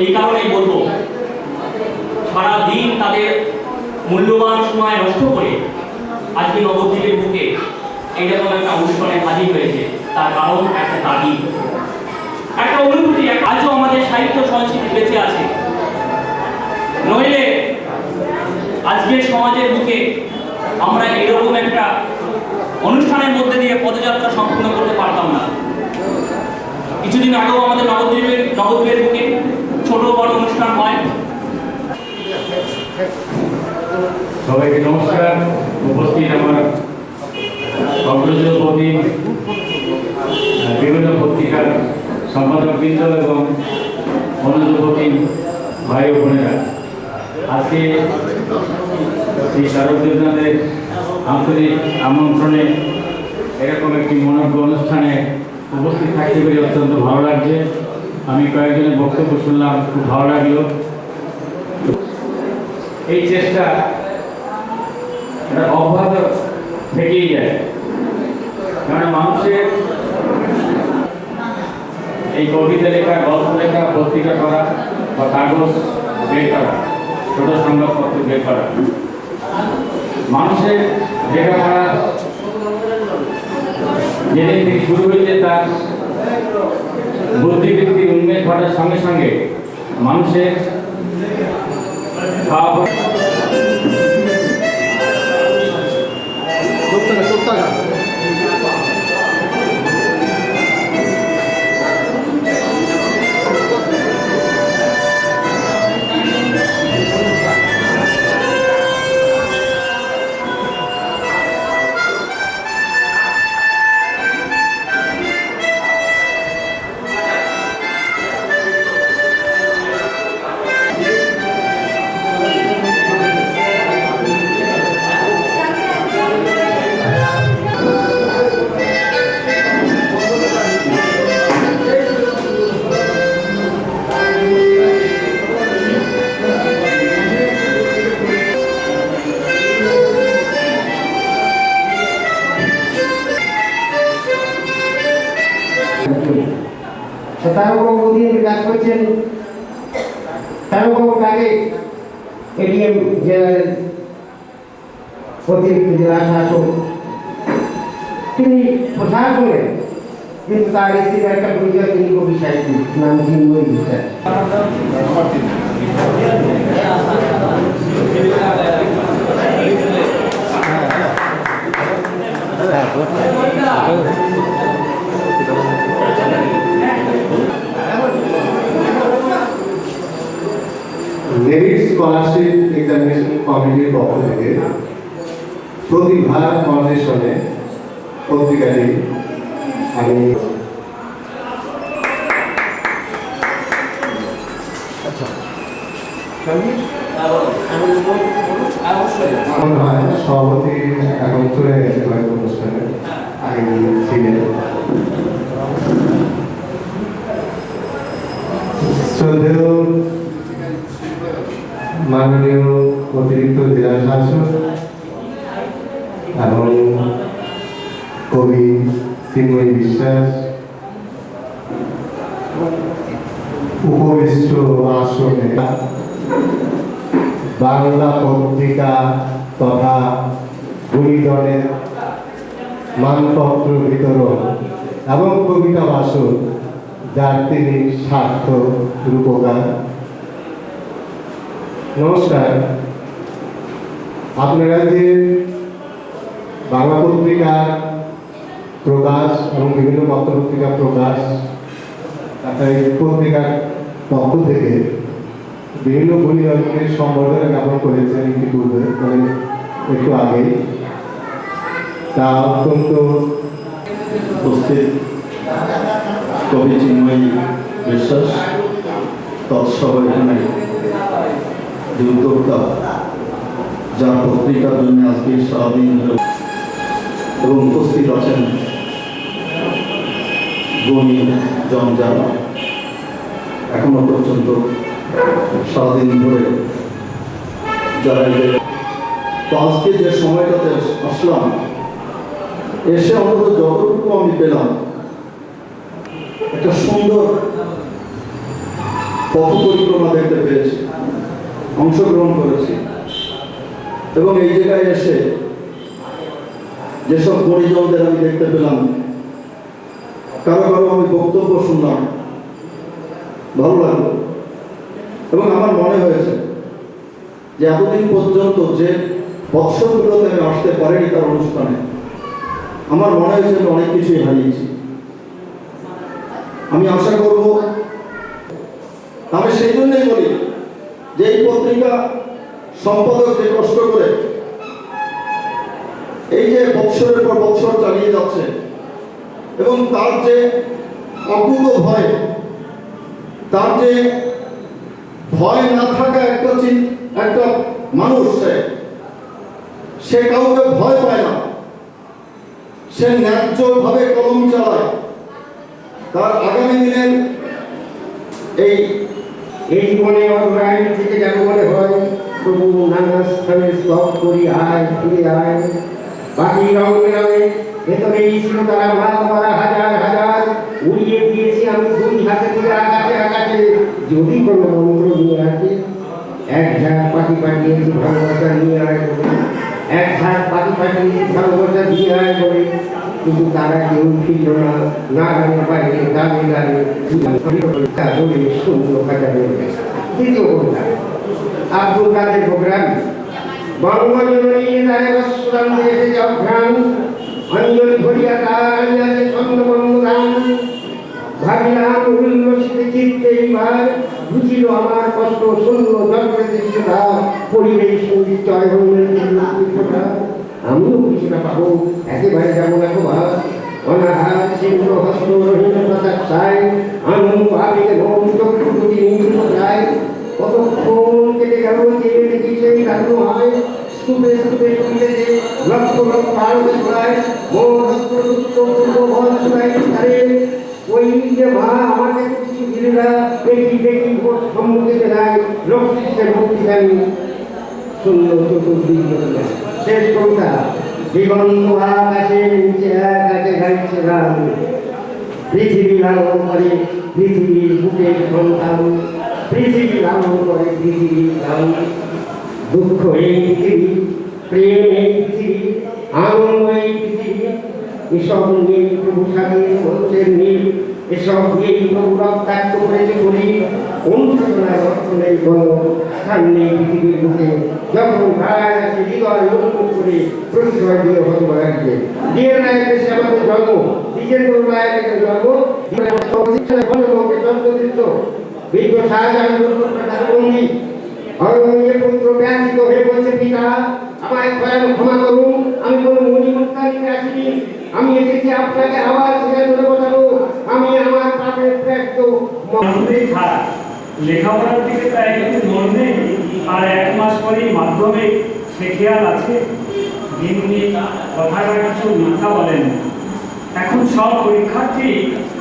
এই কারণেই বলবো, সারাদিন তাদের মূল্যবান সময় নষ্ট করে আজকে নবদ্বীপের বুকে এইরকম একটা অনুষ্ঠানে হাজির হয়েছে, তার কারণ একটা দাবি, একটা অনুভূতি। আজও আমাদের সাহিত্য সংস্কৃতি বেঁচে আছে, নইলে আজকের সমাজের বুকে আমরা এরকম একটা অনুষ্ঠানের মধ্যে দিয়ে পদযাত্রা সম্পূর্ণ করতে পারতাম না। কিছুদিন আগেও আমাদের নবদ্বীপের বুকে ছোট বড় অনুষ্ঠান হয়। সবাইকে নমস্কার। উপস্থিত আমার অগ্রজ প্রতিম, বিভিন্ন পত্রিকার সম্পাদকবৃন্দ এবং অনুজ প্রতিম ভাই ও বোনেরা, আজকে শ্রী শারদদেবনাথের আন্তরিক আমন্ত্রণে এরকম একটি মনোজ্ঞ অনুষ্ঠানে উপস্থিত থাকতে পেরে অত্যন্ত ভালো লাগছে। আমি কয়েকজনের বক্তব্য শুনলাম, খুব ভালো লাগলো। এই চেষ্টা অব্যাহত থেকেই যায়, কারণ মানুষের এই কবিতা লেখা, গল্প লেখা, পত্রিকা করা বা কাগজ বের করা, ছোট সংবাদপত্র বের করা, মানুষের লেখাপড়া যেদিন থেকে শুরু হয়েছে তার বুদ্ধিবৃত্তির উন্মেষ ঘটার সঙ্গে সঙ্গে মানুষের খাওয়া তারকবাবু দিয়ে কাজ করছেন। তারকবাবুর আগে এটিএম জেলার অতিরিক্ত জেলা শাসক, তিনি প্রচার করেন, কিন্তু তার স্ত্রীর একটা পরিচয়, তিনি কবি সাহিত্যিক, নাম চিন্ময় বিশ্বাস। মেরিট স্কলারশিপ এক্সামিনেশন কমিটির পক্ষ থেকে প্রতিভা ফাউন্ডেশনে পত্রিকাটি আমি সভাপতি এখন চলে গেছে কয়েক অনুষ্ঠানে, আগে ছিলেন শ্রদ্ধেয় মাননীয় অতিরিক্ত জেলা শাসক এবং কবি চিন্ময় বিশ্বাস, উপবিষ্ট আসনে বাংলা পত্রিকা তথা গুণীজনের মানপত্র বিতরণ এবং কবিতা ভাষণ, যার তিনি সার্থক রূপকার। নমস্কার। আপনারা যে বাংলা পত্রিকা প্রকাশ এবং বিভিন্ন পত্রপত্রিকা প্রকাশ, পত্রিকার পক্ষ থেকে বিভিন্ন গুণীজনকে সম্বর্ধনা জ্ঞাপন করেছেন ইতিপূর্বে, মানে একটু আগে, তা অত্যন্ত উপস্থিত কবি চিন্ময় বিশ্বাস, তৎসহ এখানে যে উদ্যোক্তা, যার পত্রিকার জন্য আজকে সারাদিন এবং উপস্থিত আছেন গুণী জন, যারা এখনো পর্যন্ত সারাদিন ধরে যারা, তো আজকে যে সময়টাতে আসলাম, এসে অন্তত যতটুকু আমি পেলাম, একটা সুন্দর পথ পরিক্রমা দেখতে পেয়েছি, অংশগ্রহণ করেছি এবং এই জায়গায় এসে যেসব পরিজনদের আমি দেখতে পেলাম, কারো কারো আমি বক্তব্য শুনলাম, ভালো লাগলো। এবং আমার মনে হয়েছে যে এতদিন পর্যন্ত যে বৎসরগুলোতে আমি আসতে পারিনি তার অনুষ্ঠানে, আমার মনে হয়েছে আমি অনেক কিছুই হারিয়েছি। আমি আশা করব, আমি সেই জন্যই বলি যে এই পত্রিকা সম্পাদক যে কষ্ট করে এই যে বৎসরের পর বৎসর চালিয়ে যাচ্ছে এবং তার যে অকুত ভয়, তার যে ভয় না থাকা একটা মানুষ, সে কাউকে ভয় পায় না, সে ন্যায্যভাবে কলম চালায়। তার আগামী দিনের এই জীবনে অগ্রায়ণ থেকে যেন মনে হয় প্রভু নানা স্থানে স্তব করি আয় ফিরে আয়। বাকি রং বেরঙে ভেতরেই ছিল তারা মারা হাজার হাজার, উড়িয়ে দিয়েছি আমি দুই হাতে তুলে আকাশে আকাশে। যদি কোনো মন্ত্র নিয়ে আসে, এক ঝাঁক পাখি পাঠিয়েছি ভালোবাসা নিয়ে আয় বলে, এক ঝাঁক পাখি পাঠিয়েছি ভালোবাসা দিয়ে আয় বলে, কিন্তু তারা কেউ ফিরল না। না গানের বাইরে গানে গানে শূন্য খাজা হয়ে গেছে। দ্বিতীয় কবিতা আব্দুল কাদের প্রোগ্রাম বঙ্গজননী তারে বৎসরাম দেশে অঘ্রাণ অঞ্জলি ভরিয়া তার আছে ছন্দবন্ধ গান। ভাবিলাম উল্লসিতে চিত্তে এইবার বুঝিল আমার কষ্ট শূন্য জন্মে দৃশ্যতা পরিবেশ সঙ্গীত জয় হইলেন। আমিও কিছুটা পাবো, একেবারে যাবো না ভাব অনাহার সিংহ হস্ত রহিম প্রতাপ সায় আনন্দ আবেগে মন চক্ষু দুটি নিজ যায়। কতক্ষণ কেটে গেল চেয়ে দেখি সেই রান্না হয় স্তূপে স্তূপে শুনতেছে লক্ষ লক্ষ আলোকে ছড়ায় মন হস্ত দুঃখ ভয় ছড়ায় তারে। ওই যে মা আমাকে কিছু দিলে না, দেখি দেখি সম্মুখে নাই রক্ষিতে মুক্তি জানি শূন্য চতুর্দিক শেষ কবিতা দিগন্ত আকাশে নিচে আকাশে গাইছে গান। পৃথিবী লালন করে পৃথিবীর বুকের সন্তান, পৃথিবী লালন করে পৃথিবীর গান। দুঃখ এই পৃথিবী, প্রেম এই পৃথিবী, আনন্দ এই পৃথিবী, এসব নিয়ে প্রভু স্বামীর মন্ত্রের নীল, এসব নিয়েই প্রভু রক্তাক্ত করেছে বলি। অনুশোচনায় অর্থ নেই কোনো স্থান নেই পৃথিবীর বুকে। যখন ভাড়ায় আছে হৃদয় নতুন করে প্রতিশয় দিয়ে হতে রাখবে। দিয়ে রায় দেশে আমাদের জন্ম, দ্বিজেন্দ্র রায়ের জন্ম, জন্মদিত বৃদ্ধ শাহজাহান বন্দী অরণ্যের পুত্র ব্যাধিত হয়ে বলছে, পিতা আমায় ক্ষমা করুন, আমি কোনো মণিমুক্তা নিতে আসিনি, আমি এসেছি আপনাকে আবার ছেড়ে ধরে বোঝাবো আমি আমার পাপের প্রাপ্য। লেখাপড়ার দিকে তাই কিন্তু মন নেই, আর 1 মাস পরেই মাধ্যমিক, সে খেয়াল আছে? দিন কথাটা কিছু মিথ্যা বলেন। এখন সব পরীক্ষার্থী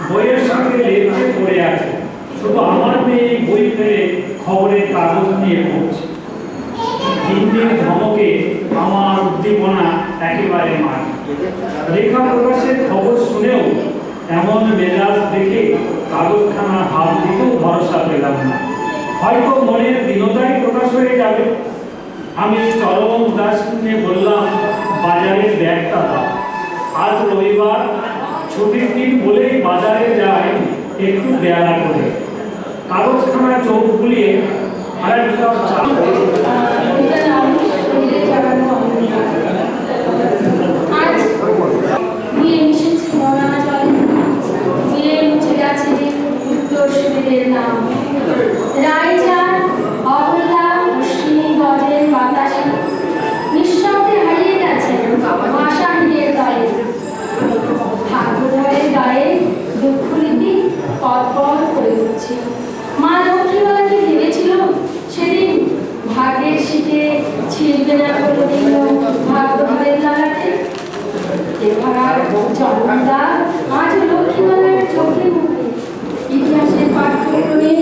বইয়ের সঙ্গে লেপটে পড়ে আছে, শুধু আমার মেয়ে বই ফেলে খবরের কাগজ নিয়ে পড়ছে। দিন দিন ধমকে আমার উদ্দীপনা একেবারে মার। লেখা প্রকাশের খবর শুনেও এমন মেজাজ দেখে কাগজখানা হাত দিতেও ভরসা পেলাম না। হয়তো মনের দীনতাই প্রকাশ হয়ে যাবে। আমি চরম উদাস নিয়ে বললাম, বাজারের ব্যাগটা দাও। আজ রবিবার, ছুটির দিন বলেই বাজারে যায় একটু বেলা করে। কাগজখানা চোখ বুলিয়ে আরেকটা চা মা লক্ষ্মীবালা কি ভেবেছিল সেদিন ভাগ্যের শীতে ছিলবে না কোনোদিন ভাগ্যভাবের লাগাতে? এবার জন্মদা আজ লক্ষ্মীবালার চোখে মুখে, ইতিহাসের পাঠ্যক্রমে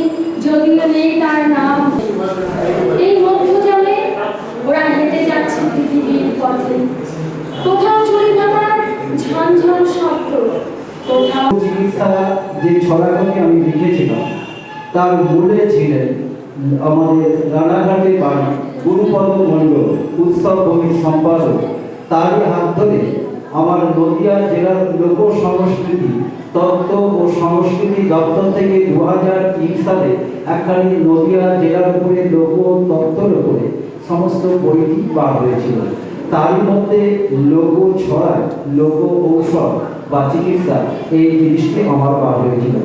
যদিও নেই তার নাম। এই মধ্যজলে ওরা হেঁটে যাচ্ছে পৃথিবীর পথে, কোথাও চুরি ভাঙার ঝনঝন শব্দ, কোথাও চিকিৎসা যে ছড়াগুলি আমি লিখেছিলাম তার মূলে ছিলেন আমাদের রানাঘাটে বাড়ি গুরুপদ মণ্ডল, উৎসব ভূমির সম্পাদক। তারই হাত ধরে আমার নদিয়া জেলার লোক সংস্কৃতি তত্ত্ব ও সংস্কৃতি দপ্তর থেকে 2003 সালে একখানি নদিয়া জেলার উপরে লোক তত্ত্বের উপরে সমস্ত বইটি বার হয়েছিল। তারই মধ্যে লোক ছড়ায়, লোক ঔষধ বা চিকিৎসা, এই জিনিসটি আমার বার হয়েছিল।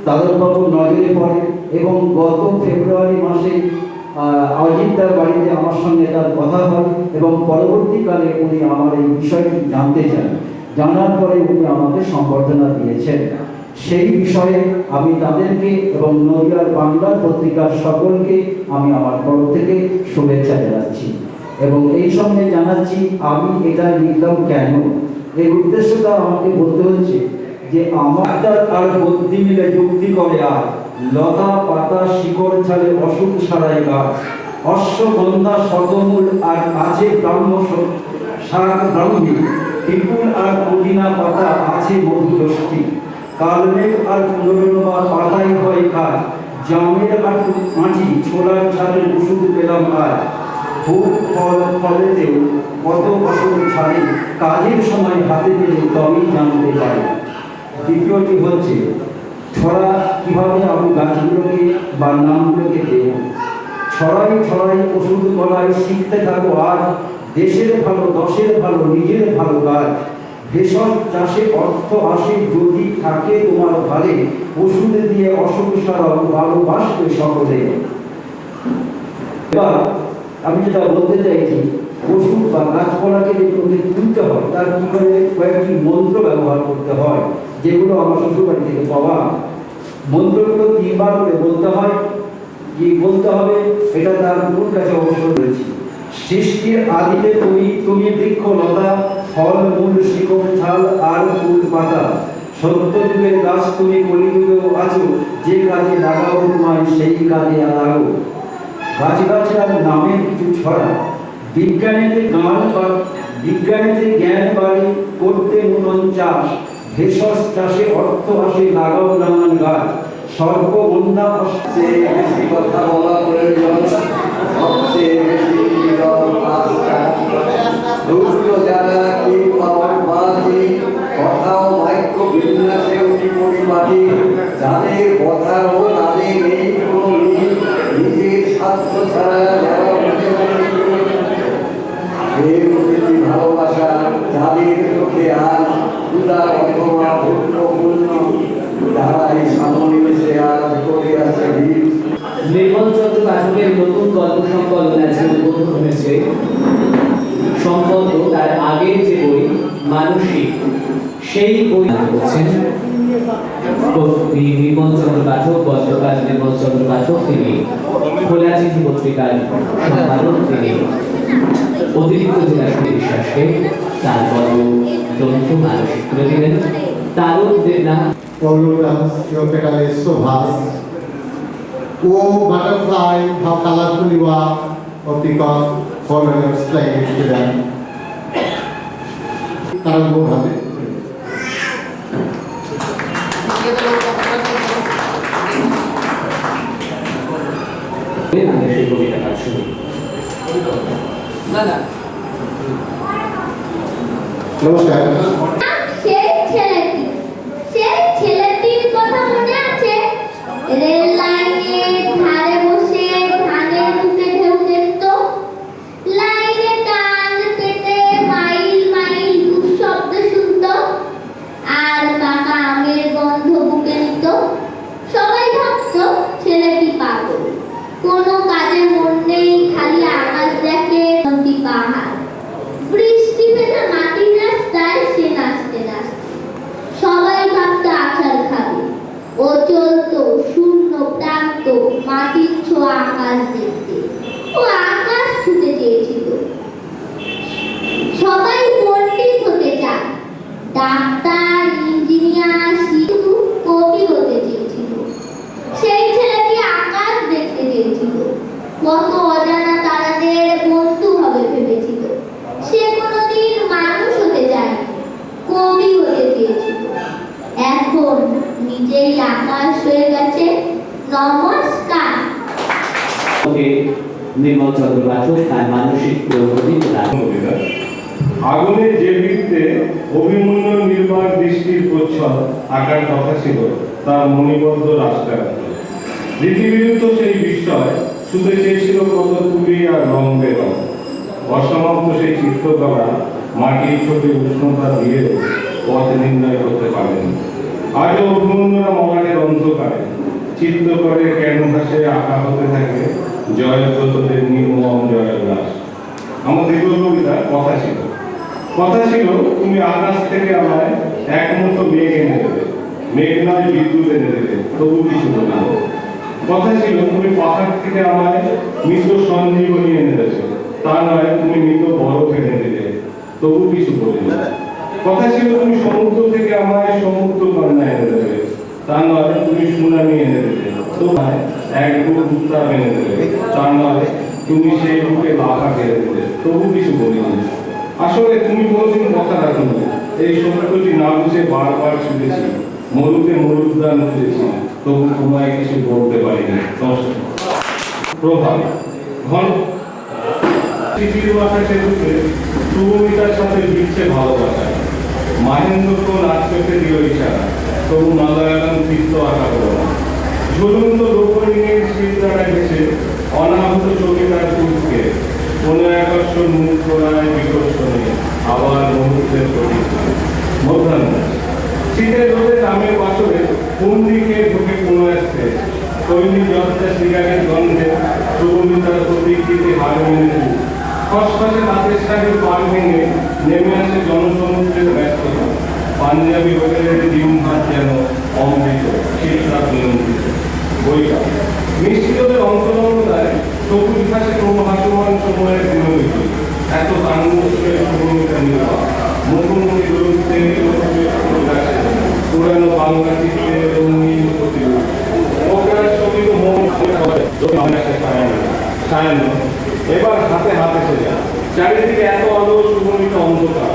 তাদেরবাবু নজরে পড়ে এবং গত ফেব্রুয়ারি মাসে অজিতদার বাড়িতে আমার সঙ্গে তার কথা হয় এবং পরবর্তীকালে উনি আমার এই বিষয়টি জানতে চান। জানার পরে উনি আমাকে সম্বর্ধনা দিয়েছেন। সেই বিষয়ে আমি তাদেরকে এবং নদিয়ার বাংলার পত্রিকার সকলকে আমি আমার তরফ থেকে শুভেচ্ছা জানাচ্ছি এবং এই সঙ্গে জানাচ্ছি আমি এটা লিখলাম কেন। এর উদ্দেশ্যটা আমাকে বলতে হচ্ছে যে আমার আর বুদ্ধি মিলে যুক্তি করে আর লতা পাতা শিকড় ছাড়ে অসুখ সারাই গাছ, অশ্বগন্ধা শতমূল আর আছে ব্রাহ্ম শাক ব্রাহ্মী, বিপুল আর পুদিনা পাতা আছে মধুরষ্টি, কালমেঘ আর পুনর্বা পাতাই হয় কাজ, জামের আর মাটি ছোলার ছাড়ে ওষুধ পেলাম আজ, ভোগ ফল ফলেতেও কত অসুখ ছাড়ে, কাজের সময় হাতে পেলে তবেই জানতে পারে। দ্বিতীয়টি হচ্ছে ছড়া কিভাবে আমি গাছগুলোকে বা নামগুলোকে দেব। ছড়াই ছড়াই ওষুধ গলায় শিখতে থাকো আর দেশের ভালো দশের ভালো নিজের ভালো কাজ, ভেষজ চাষে অর্থ আসে যদি থাকে তোমার ভালে, ওষুধ দিয়ে অসুখ সারাও ভালোবাসবে সকলে। এবার আমি যেটা বলতে চাইছি, ওষুধ বা গাছপালাকে যদি তুলতে হয় তার কি করে কয়েকটি মন্ত্র ব্যবহার করতে হয়, যেগুলো আমার শ্বশুরবাড়ি থেকে পাওয়া। মন্ত্রগুলো 3 বার করে বলতে হয়। কি বলতে হবে এটা তার গুরুর কাছে অবশ্য রয়েছে। সৃষ্টির আদিতে তুমি বৃক্ষ লতা, ফল মূল শিকড় ছাল আর ফুল পাতা, সত্য যুগের গাছ তুমি কলিযুগেও আছো, যে কাজে লাগাবো তোমায় সেই কাজে লাগো। গাছগাছার নামের কিছু ছড়া, বিজ্ঞানীতে জ্ঞান বাড়ি করতে নূতন চাষ, ভেষজ চাষে অর্থ আসে লাগাও নানান গাছ, সর্ব বন্ধা আসছে বেশি কথা বলা প্রয়োজন, সবচেয়ে বেশি দুষ্ট যারা কি পাওয়ার বাজি, কথাও বাক্য বিন্যাসে অতি পরিপাটি, যাদের কথাও তাদের নেই কোনো মিল, নিজের স্বার্থ ছাড়া যারা ভালোবাসা যাদের চোখে আর উদার অথবা ভূতপূর্ণ, তারাই সামনে আজ করে আছে ভিড়। নির্মল চন্দ্র পাঠকের নতুন গল্প সংকলন আজকে উদ্বোধন হয়েছে। সম্পর্ক তার আগের যে বই মানসিক, সেই বই হচ্ছেন নির্মল চন্দ্র পাঠক, গল্পকার নির্মল চন্দ্র পাঠক। তিনি খোলা চিঠি পত্রিকার সম্পাদক। তিনি অতিরিক্ত জেলা বিশ্বাসকে তার গল্প গ্রন্থ মানসিক তুলে দিলেন। তারও না your petal is so vast. Oh butterfly, how colorful you are, or peacock, follow your splendid to them. তারও ভাবে সেই কবিতা পাঠ শুরু। নমস্কার। সেই ছেলেটির কথা মনে আছে? রেল লাইনের ধারে বসে ধানের মুখে ঢেউ দেখত, লাইনে কান পেতে মাইল মাইল দুঃশব্দ শুনত, আর পাকা আমের গন্ধ বুকে নিত। সবাই ভাবত ছেলেটি পাগল, কোনো কাজে মন নেই, খালি আকাশ দেখে নদী পাহাড়, বৃষ্টি ভেজা মাটির রাস্তায় সে নাচতে নাচতে। সবাই ভাবতো আছাড় খাবে, ও চলতো শূন্য প্রান্ত মাটির ছোঁয়া আকাশ দেখতে। ও আকাশ ছুঁতে চেয়েছিল। সবাই পণ্ডিত হতে চায়, ডাক্তার ইঞ্জিনিয়ার, শুধু কবি হতে চেয়েছিল। সেই ছেলেটি আকাশ দেখতে চেয়েছিল, কত অজানা তারাদের বন্ধু হবে ভেবেছিল। সে কোনোদিন মানুষ হতে চায়নি, কবি হতে চেয়েছিল। এখন নিজেই আকাশ হয়ে গেছে, সঙ্গে নির্মল চন্দ্র পাঠক তার মানসিক প্রগতি আগুনের যে বৃত্তে অভিমন্যু নির্বাক দৃষ্টির প্রচ্ছদ আকার কথা ছিল তার মণিবদ্ধ রাষ্ট্রায়ত্ত। রীতিবিরুদ্ধ সেই বিস্ময় শুধু চেয়েছিল কত তুলি আর রং বেরং। অসমাপ্ত সেই চিত্রকলা মাটির ছবি উষ্ণতা দিয়ে পথ নির্ণয় করতে পারেনি। আজও অভিমন্যুরা মরানের অন্ধকারে চিত্র করে ক্যানভাসে আঁকা হতে থাকে জয়ব্রতদের নির্মম জয়োল্লাস। আমার দীর্ঘ কবিতার কথা ছিল তুমি আকাশ থেকে আমায় এক মুঠো মেঘ এনে দেবে, মেঘ নয় বিদ্যুৎ এনে দেবে, তবু কিছু বলি না। কথা ছিল তুমি পাহাড় থেকে আমায় মৃত সঞ্জীবনী এনে দেবে, তা নয় তুমি মৃত বরফ এনে দেবে, তবু কিছু বলি না। কথা ছিল তুমি সমুদ্র থেকে আমায় সমুদ্র কন্যা এনে দেবে, তা নয় তুমি সুনামি এনে দেবে, তোমায় এক বুক উত্তাপ এনে দেবে, তা নয় তুমি সেই বুকে লাফা ফেলে দেবে, তবু কিছু বলি না। আসলে তুমি কোনোদিন কথা রাখো না। এই সত্যটি না বুঝে বারবার শুনেছি, মরুতে মরুদ্যান খুঁজেছি, তবু তোমায় কিছু বলতে পারিনি। প্রভাব ঘন পৃথিবীর আকাশে ঢুকে শুভমিতার সাথে বিচ্ছে ভালোবাসা। মাহেন্দ্রকে নাচ করতে দিল ইশারা, তবু মালায়ালাম চিত্ত আঁকা হলো না। ঝুলন্ত লোকরিণের শীতদারা গেছে অনাহত চলিতার পুরুষকে, কোনো আকর্ষণ মুখ করায় বিকর্ষণে আবার মুহূর্তের প্রতীক্ষা। মধ্যাহ্ন শীতের রোদে দামের বছরে কোন দিকে ঢুকে কোনো আসছে তৈরি যত্নে সিগারেট গন্ধে শুভমিতার প্রতিকৃতি হার মেনে খসখসে রাতের শাড়ির পার ভেঙে নেমে আসে জনসমুদ্রের ব্যস্ততা। পাঞ্জাবি হোটেলের ডিম ভাত যেন অমৃত, শীতরাত নিয়ন্ত্রিত। বইটা মিষ্টিদের অন্তরঙ্গতায় সবুজ ঘাসে ক্রমভাসমান সময়ের দিনলিপি। এত কাঙ্গুষ্ঠের শুভমিতা নির্বাক মুখোমুখি দূরত্বে পুরানো বাংলা চিত্রে রঙিন প্রতিরূপ। ওখানে ছবি মন সায়ানো এবার হাতে হাতে সোজা। চারিদিকে এত আলো, শুভমিত অন্ধকার,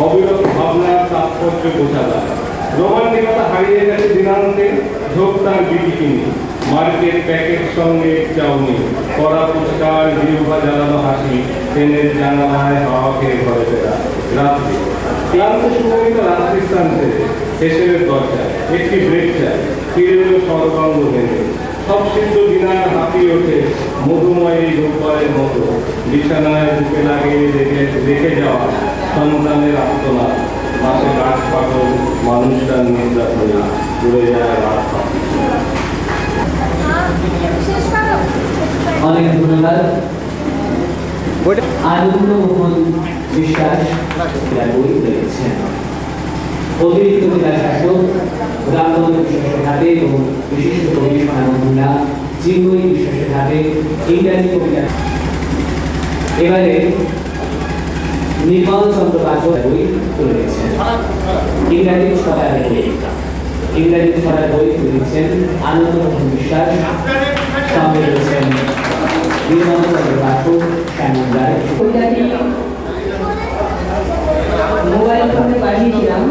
অবিরত ভাবনার তাৎপর্য বোঝা যায়। রোমান্টিকতা হারিয়ে গেছে দিনান্তে, ঝোঁক তার বিকিনি, মার্কেট প্যাকেট সঙ্গে চাউনি, কড়া পুচকার জিহ্বা জ্বালানো হাসি, ট্রেনের জানালায় হাওয়া খেয়ে ঘরে ফেরা। রাত্রি ক্লান্ত শুভমিত রাত্রি স্থানতে হেসেলের দরজা, একটি ব্রেক চায়, ফিরে এলো সর্বাঙ্গ ভেঙে। সব সিদ্ধ দিনার হাঁপিয়ে ওঠে মধুময়ী রূপের মতো, বিছানায় বুকে লাগিয়ে রেখে যাওয়া সন্তানের আত্মনাদ। মাসে গাছ পাগল মানুষটার নিন্দা করে উড়ে যায় রাত। অনেক ধন্যবাদ। আনন্দ মোহন বিশ্বাস বই লিখেছেন। অতিরিক্ত জেলা শাসক রামবন্ধু বিশ্বাসের হাতে এবং বিশিষ্ট কবি সোনামুন্না চিন্ময়ী বিশ্বাসের হাতে ইংরাজি কবিতা। এবারে নির্মল চন্দ্র পাঠক বই তুলে দিচ্ছেন। ইংরাজি ছড়ার বই তুলে দিচ্ছেন আনন্দ মোহন বিশ্বাস, সঙ্গে রয়েছেন নির্মল চন্দ্র পাঠক, শ্যামল রায়। মোবাইল ফোনে পাঠিয়েছিলাম,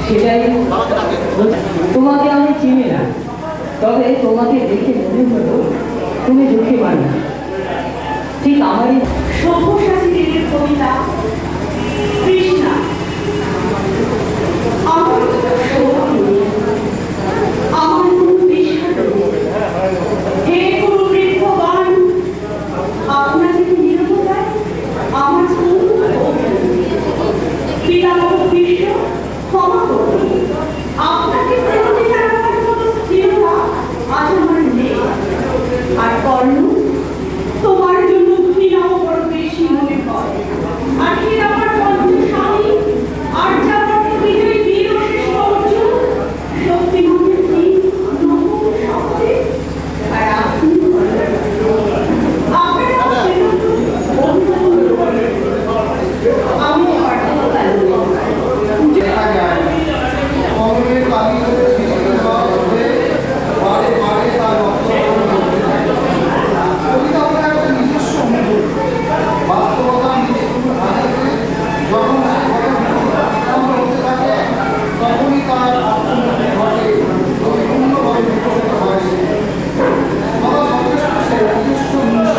সেটাই তোমাকে আমি চিনি না, তবে তোমাকে দেখে মনে হলো তুমি দুঃখী মানুষ। ঠিক আমারই সব্যসাচী দেবীর কবিতা কৃষ্ণা। আমার কোনো বিষাদ হে গুরু বৃক্ষবান, আপনাকে নিরবতায় আমার পিতামহ বিশ্ব ক্ষমা করুন। আপনাকে প্রেমে জানাবার মতো স্থিরতা আজ আমার নেই। আর কর্ণ তোমার জন্য ঘৃণাও বড় বেশি মনে হয়। আর আমার বন্ধু স্বামী আর যাবার বিজয়ী বীর শেষ তুমি